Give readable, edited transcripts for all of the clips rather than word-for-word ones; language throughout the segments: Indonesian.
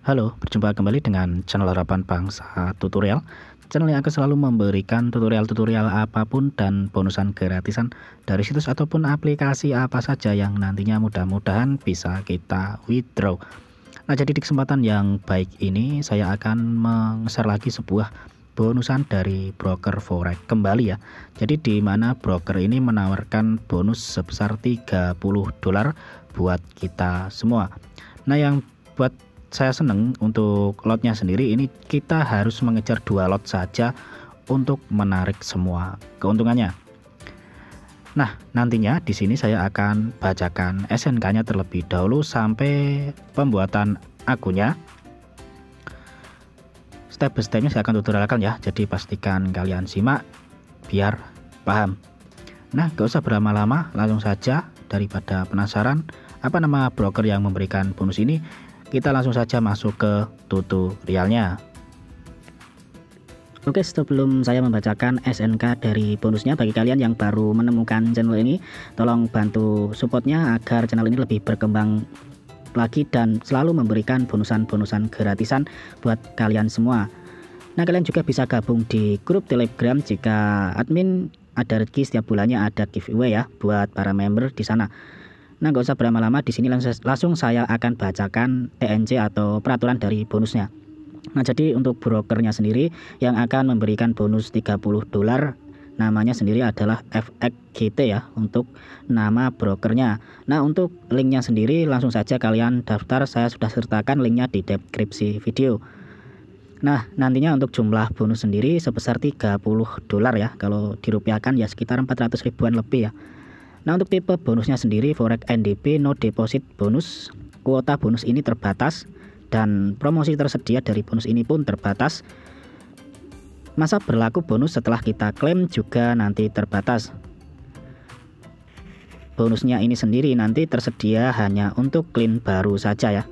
Halo, berjumpa kembali dengan channel Harapan Bangsa Tutorial. Channel yang akan selalu memberikan tutorial-tutorial apapun dan bonusan gratisan dari situs ataupun aplikasi apa saja yang nantinya mudah-mudahan bisa kita withdraw. Nah, jadi di kesempatan yang baik ini saya akan meng-share lagi sebuah bonusan dari broker forex kembali ya. Jadi di mana broker ini menawarkan bonus sebesar $30 buat kita semua. Nah, yang buat saya seneng untuk lotnya sendiri ini kita harus mengejar 2 lot saja untuk menarik semua keuntungannya. Nah, nantinya di sini saya akan bacakan SNK-nya terlebih dahulu sampai pembuatan akunnya. Step by stepnya saya akan tutorialkan ya, jadi pastikan kalian simak biar paham. Nah, gak usah berlama-lama, langsung saja daripada penasaran apa nama broker yang memberikan bonus ini. Kita langsung saja masuk ke tutorialnya. Oke, sebelum saya membacakan SNK dari bonusnya, bagi kalian yang baru menemukan channel ini, tolong bantu supportnya agar channel ini lebih berkembang lagi dan selalu memberikan bonusan-bonusan gratisan buat kalian semua. Nah, kalian juga bisa gabung di grup Telegram jika admin ada rezeki setiap bulannya ada giveaway ya buat para member di sana. Nah, gak usah berlama-lama, di sini langsung saya akan bacakan TNC atau peraturan dari bonusnya. Nah, jadi untuk brokernya sendiri yang akan memberikan bonus $30, namanya sendiri adalah FXGT ya untuk nama brokernya. Nah, untuk linknya sendiri langsung saja kalian daftar, saya sudah sertakan linknya di deskripsi video. Nah, nantinya untuk jumlah bonus sendiri sebesar $30 ya, kalau dirupiahkan ya sekitar 400 ribuan lebih ya. Nah, untuk tipe bonusnya sendiri forex NDP no deposit bonus, kuota bonus ini terbatas dan promosi tersedia dari bonus ini pun terbatas. Masa berlaku bonus setelah kita klaim juga nanti terbatas. Bonusnya ini sendiri nanti tersedia hanya untuk clean baru saja ya.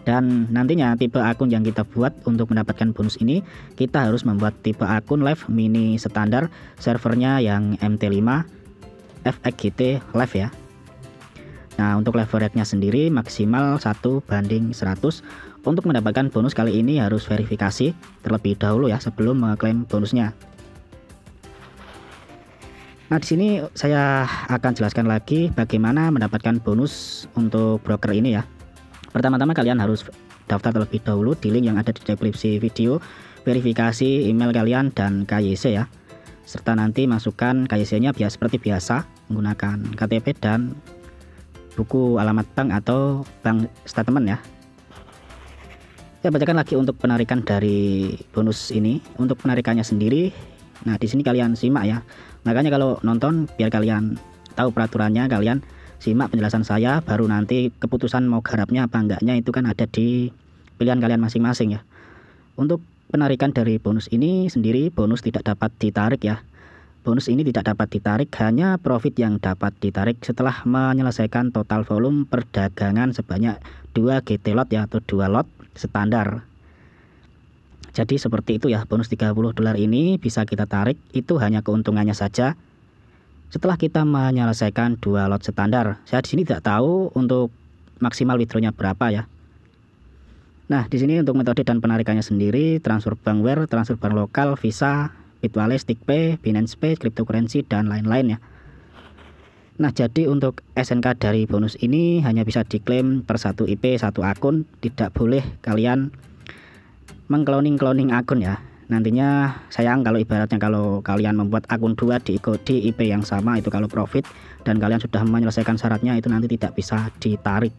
Dan nantinya tipe akun yang kita buat untuk mendapatkan bonus ini, kita harus membuat tipe akun live mini standar, servernya yang MT5 FXGT live ya. Nah, untuk level rate-nya sendiri maksimal 1:100. Untuk mendapatkan bonus kali ini harus verifikasi terlebih dahulu ya sebelum mengklaim bonusnya. Nah, di sini saya akan jelaskan lagi bagaimana mendapatkan bonus untuk broker ini ya. Pertama-tama kalian harus daftar terlebih dahulu di link yang ada di deskripsi video, verifikasi email kalian dan KYC ya. Serta nanti masukkan KYC-nya seperti biasa menggunakan KTP dan buku alamat bank atau bank statement ya. Saya bacakan lagi untuk penarikan dari bonus ini. Untuk penarikannya sendiri, nah di sini kalian simak ya. Makanya kalau nonton biar kalian tahu peraturannya, kalian simak penjelasan saya, baru nanti keputusan mau garapnya apa enggaknya itu kan ada di pilihan kalian masing-masing ya. Untuk penarikan dari bonus ini sendiri, bonus tidak dapat ditarik ya. Bonus ini tidak dapat ditarik, hanya profit yang dapat ditarik setelah menyelesaikan total volume perdagangan sebanyak 2 GT lot ya, atau 2 lot standar. Jadi seperti itu ya, bonus $30 ini bisa kita tarik, itu hanya keuntungannya saja setelah kita menyelesaikan 2 lot standar. Saya di sini tidak tahu untuk maksimal withdrawnya berapa ya. Nah, di sini untuk metode dan penarikannya sendiri, transfer bank wire, transfer bank lokal, Visa, Bitwallet, Stickpay, Binance Pay, cryptocurrency dan lain-lain ya. Nah, jadi untuk SNK dari bonus ini hanya bisa diklaim per 1 IP 1 akun, tidak boleh kalian mengcloning akun ya. Nantinya sayang kalau ibaratnya kalau kalian membuat akun 2 di IP yang sama, itu kalau profit dan kalian sudah menyelesaikan syaratnya itu nanti tidak bisa ditarik.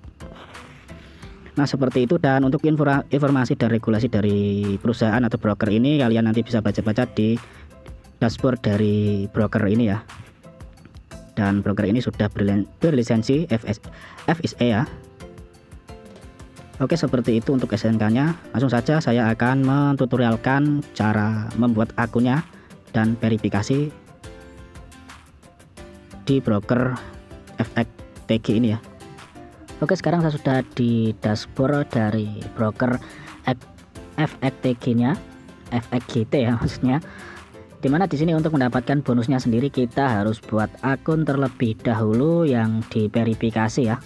Nah, seperti itu. Dan untuk informasi dan regulasi dari perusahaan atau broker ini kalian nanti bisa baca-baca di dashboard dari broker ini ya. Dan broker ini sudah berlisensi FSA ya. Oke, seperti itu untuk SNK-nya. Langsung saja saya akan mentutorialkan cara membuat akunnya dan verifikasi di broker FXTG ini ya. Oke, sekarang saya sudah di dashboard dari broker FXTG-nya, FXGT ya maksudnya. Dimana di sini untuk mendapatkan bonusnya sendiri kita harus buat akun terlebih dahulu yang diverifikasi ya.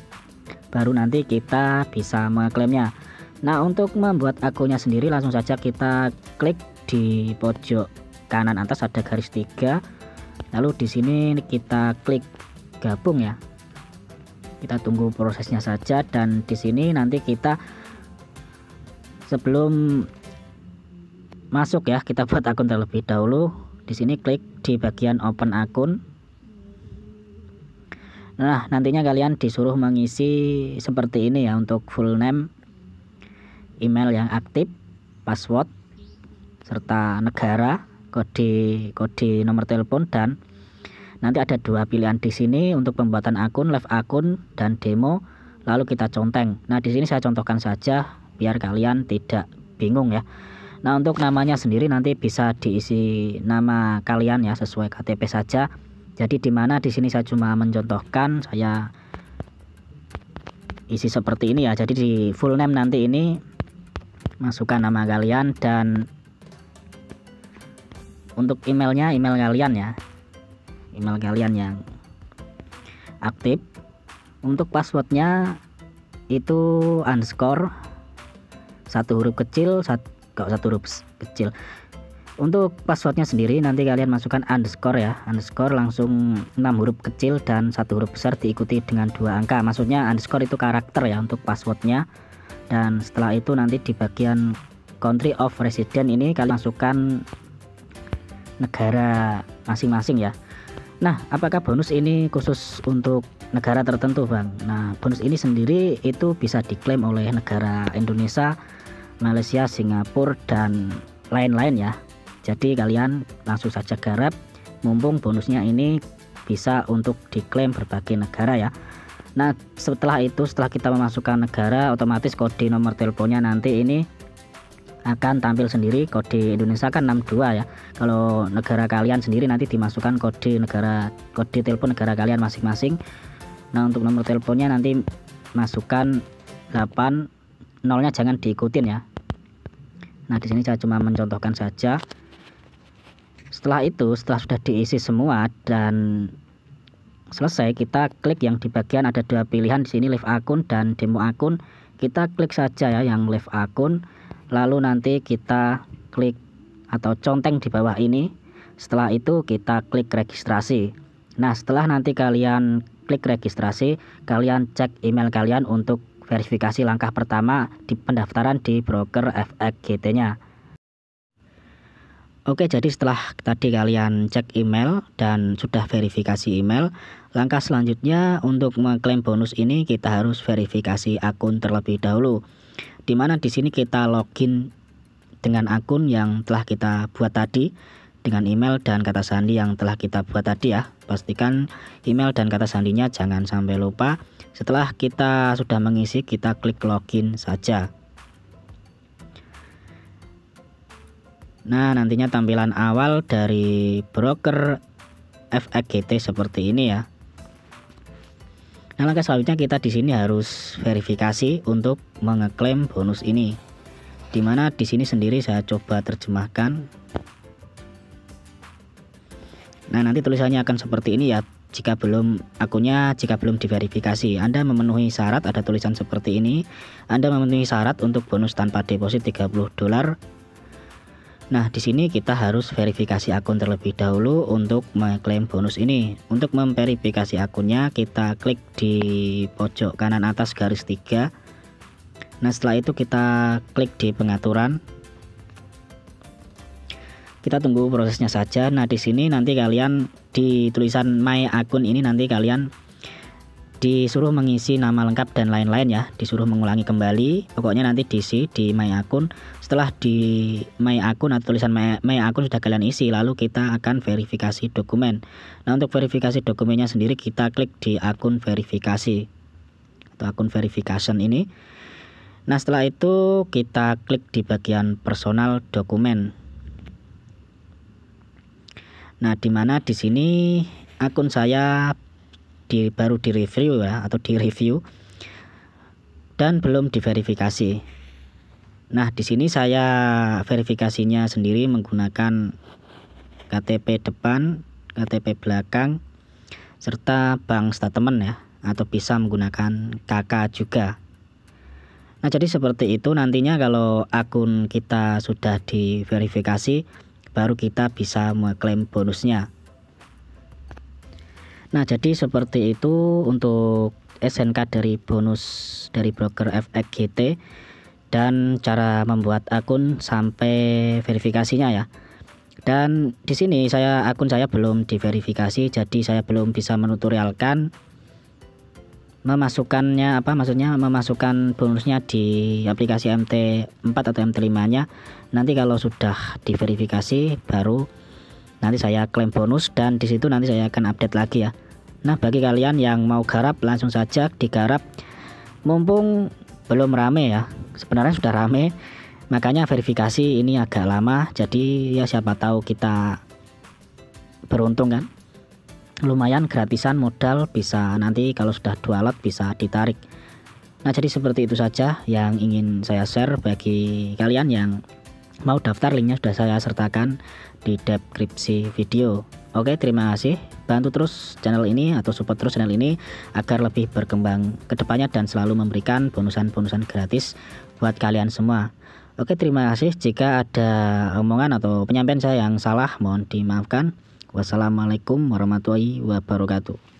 Baru nanti kita bisa mengklaimnya. Nah, untuk membuat akunnya sendiri langsung saja kita klik di pojok kanan atas ada garis 3. Lalu di sini kita klik gabung ya. Kita tunggu prosesnya saja, dan di sini nanti kita sebelum masuk ya, kita buat akun terlebih dahulu. Di sini klik di bagian open akun. Nah, nantinya kalian disuruh mengisi seperti ini ya, untuk full name, email yang aktif, password, serta negara, kode nomor telepon, dan nanti ada 2 pilihan di sini untuk pembuatan akun, live akun dan demo. Lalu kita conteng. Nah, di sini saya contohkan saja biar kalian tidak bingung ya. Nah, untuk namanya sendiri nanti bisa diisi nama kalian ya, sesuai KTP saja. Jadi dimana di sini saya cuma mencontohkan, saya isi seperti ini ya. Jadi di full name nanti ini masukkan nama kalian, dan untuk emailnya email kalian ya, email kalian yang aktif. Untuk passwordnya itu underscore, 1 huruf kecil, satu huruf kecil. Untuk passwordnya sendiri nanti kalian masukkan underscore ya, underscore langsung 6 huruf kecil dan 1 huruf besar diikuti dengan 2 angka. Maksudnya underscore itu karakter ya untuk passwordnya. Dan setelah itu nanti di bagian country of resident ini kalian masukkan negara masing-masing ya. Nah, apakah bonus ini khusus untuk negara tertentu, Bang? Nah, bonus ini sendiri itu bisa diklaim oleh negara Indonesia, Malaysia, Singapura, dan lain-lain ya. Jadi kalian langsung saja garap, mumpung bonusnya ini bisa untuk diklaim berbagai negara ya. Nah, setelah itu, setelah kita memasukkan negara, otomatis kode nomor teleponnya nanti ini akan tampil sendiri. Kode Indonesia kan 62 ya. Kalau negara kalian sendiri nanti dimasukkan kode telepon negara kalian masing-masing. Nah, untuk nomor teleponnya nanti masukkan 8, nolnya jangan diikutin ya. Nah, di sini saya cuma mencontohkan saja. Setelah itu, setelah sudah diisi semua dan selesai, kita klik yang di bagian ada 2 pilihan di sini, live akun dan demo akun. Kita klik saja ya yang live akun. Lalu nanti kita klik atau conteng di bawah ini. Setelah itu kita klik registrasi. Nah, setelah nanti kalian klik registrasi, kalian cek email kalian untuk verifikasi langkah pertama di pendaftaran di broker FXGT-nya. Oke, jadi setelah tadi kalian cek email dan sudah verifikasi email, langkah selanjutnya untuk mengklaim bonus ini kita harus verifikasi akun terlebih dahulu. Dimana di sini kita login dengan akun yang telah kita buat tadi, dengan email dan kata sandi yang telah kita buat tadi ya. Pastikan email dan kata sandinya jangan sampai lupa. Setelah kita sudah mengisi, kita klik login saja. Nah, nantinya tampilan awal dari broker FXGT seperti ini ya. Nah, langkah selanjutnya kita di sini harus verifikasi untuk mengeklaim bonus ini. Dimana di sini sendiri saya coba terjemahkan. Nah, nanti tulisannya akan seperti ini ya. Jika belum diverifikasi, Anda memenuhi syarat, ada tulisan seperti ini. Anda memenuhi syarat untuk bonus tanpa deposit $30. Nah, di sini kita harus verifikasi akun terlebih dahulu untuk mengklaim bonus ini. Untuk memverifikasi akunnya, kita klik di pojok kanan atas garis 3. Nah, setelah itu kita klik di pengaturan. Kita tunggu prosesnya saja. Nah, di sini nanti kalian di tulisan my akun ini nanti kalian disuruh mengisi nama lengkap dan lain-lain ya, disuruh mengulangi kembali. Pokoknya nanti diisi di my akun. Setelah di my akun atau tulisan my akun sudah kalian isi, lalu kita akan verifikasi dokumen. Nah, untuk verifikasi dokumennya sendiri kita klik di akun verifikasi atau akun verification ini. Nah, setelah itu kita klik di bagian personal dokumen. Nah, dimana di sini akun saya baru direview ya, atau direview dan belum diverifikasi. Nah, di sini saya verifikasinya sendiri menggunakan KTP depan, KTP belakang, serta bank statement ya, atau bisa menggunakan KK juga. Nah, jadi seperti itu nantinya kalau akun kita sudah diverifikasi, baru kita bisa mengklaim bonusnya. Nah, jadi seperti itu untuk SNK dari bonus dari broker FXGT dan cara membuat akun sampai verifikasinya ya. Dan di sini akun saya belum diverifikasi, jadi saya belum bisa menutorialkan memasukkannya memasukkan bonusnya di aplikasi MT4 atau MT5-nya. Nanti kalau sudah diverifikasi baru nanti saya klaim bonus, dan di situ nanti saya akan update lagi ya. Nah, bagi kalian yang mau garap langsung saja digarap, mumpung belum rame ya. Sebenarnya sudah rame, makanya verifikasi ini agak lama. Jadi ya siapa tahu kita beruntung kan. Lumayan gratisan modal, bisa nanti kalau sudah 2 lot bisa ditarik. Nah, jadi seperti itu saja yang ingin saya share. Bagi kalian yang mau daftar, linknya sudah saya sertakan di deskripsi video. Oke, terima kasih. Bantu terus channel ini atau support terus channel ini agar lebih berkembang ke depannya dan selalu memberikan bonusan-bonusan gratis buat kalian semua. Oke, terima kasih. Jika ada omongan atau penyampaian saya yang salah, mohon dimaafkan. Wassalamualaikum warahmatullahi wabarakatuh.